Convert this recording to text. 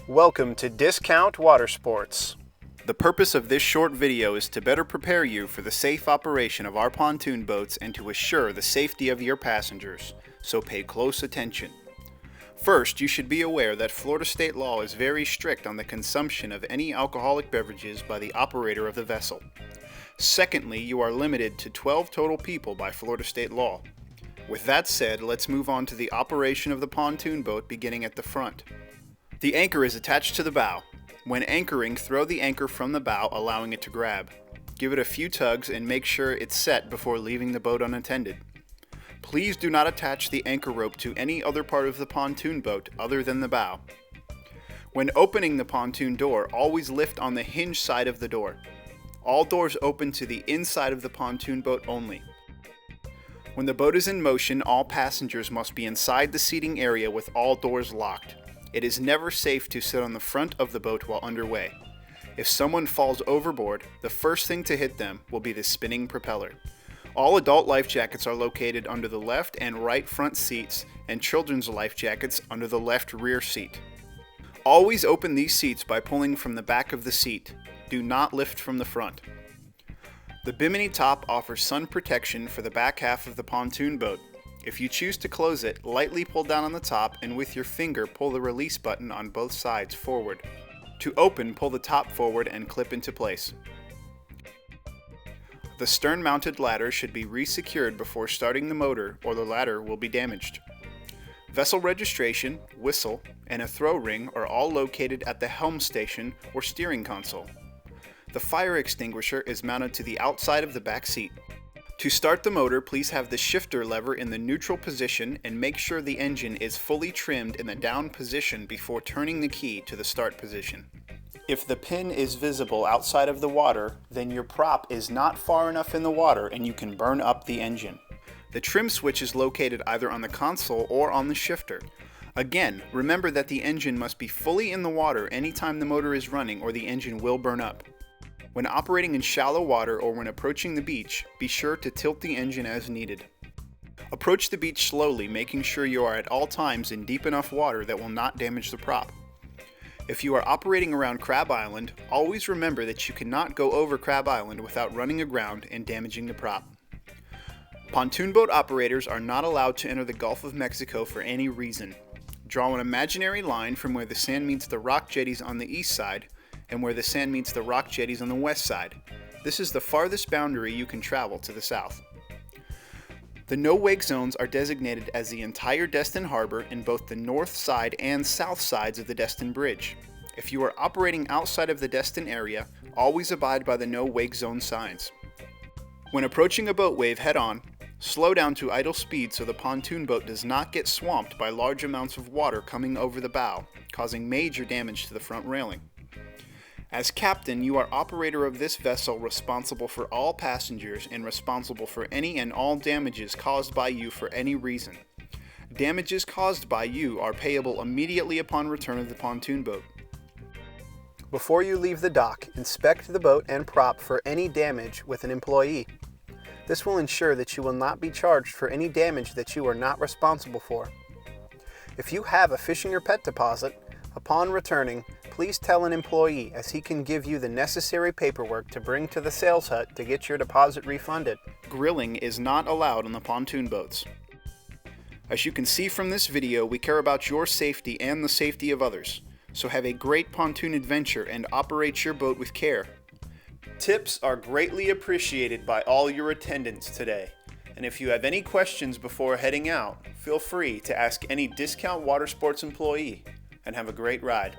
Welcome to Discount Watersports. The purpose of this short video is to better prepare you for the safe operation of our pontoon boats and to assure the safety of your passengers, so pay close attention. First, you should be aware that Florida state law is very strict on the consumption of any alcoholic beverages by the operator of the vessel. Secondly, you are limited to 12 total people by Florida state law. With that said, let's move on to the operation of the pontoon boat beginning at the front. The anchor is attached to the bow. When anchoring, throw the anchor from the bow, allowing it to grab. Give it a few tugs and make sure it's set before leaving the boat unattended. Please do not attach the anchor rope to any other part of the pontoon boat other than the bow. When opening the pontoon door, always lift on the hinge side of the door. All doors open to the inside of the pontoon boat only. When the boat is in motion, all passengers must be inside the seating area with all doors locked. It is never safe to sit on the front of the boat while underway. If someone falls overboard, the first thing to hit them will be the spinning propeller. All adult life jackets are located under the left and right front seats, and children's life jackets under the left rear seat. Always open these seats by pulling from the back of the seat. Do not lift from the front. The bimini top offers sun protection for the back half of the pontoon boat. If you choose to close it, lightly pull down on the top and with your finger pull the release button on both sides forward. To open, pull the top forward and clip into place. The stern-mounted ladder should be re-secured before starting the motor or the ladder will be damaged. Vessel registration, whistle, and a throw ring are all located at the helm station or steering console. The fire extinguisher is mounted to the outside of the back seat. To start the motor, please have the shifter lever in the neutral position and make sure the engine is fully trimmed in the down position before turning the key to the start position. If the pin is visible outside of the water, then your prop is not far enough in the water and you can burn up the engine. The trim switch is located either on the console or on the shifter. Again, remember that the engine must be fully in the water anytime the motor is running or the engine will burn up. When operating in shallow water or when approaching the beach, be sure to tilt the engine as needed. Approach the beach slowly, making sure you are at all times in deep enough water that will not damage the prop. If you are operating around Crab Island, always remember that you cannot go over Crab Island without running aground and damaging the prop. Pontoon boat operators are not allowed to enter the Gulf of Mexico for any reason. Draw an imaginary line from where the sand meets the rock jetties on the east side and where the sand meets the rock jetties on the west side. This is the farthest boundary you can travel to the south. The no-wake zones are designated as the entire Destin Harbor in both the north side and south sides of the Destin Bridge. If you are operating outside of the Destin area, always abide by the no-wake zone signs. When approaching a boat wave head-on, slow down to idle speed so the pontoon boat does not get swamped by large amounts of water coming over the bow, causing major damage to the front railing. As captain, you are operator of this vessel responsible for all passengers and responsible for any and all damages caused by you for any reason. Damages caused by you are payable immediately upon return of the pontoon boat. Before you leave the dock, inspect the boat and prop for any damage with an employee. This will ensure that you will not be charged for any damage that you are not responsible for. If you have a fishing or pet deposit, upon returning, please tell an employee as he can give you the necessary paperwork to bring to the sales hut to get your deposit refunded. Grilling is not allowed on the pontoon boats. As you can see from this video, we care about your safety and the safety of others. So have a great pontoon adventure and operate your boat with care. Tips are greatly appreciated by all your attendants today. And if you have any questions before heading out, feel free to ask any Discount Watersports employee. And have a great ride.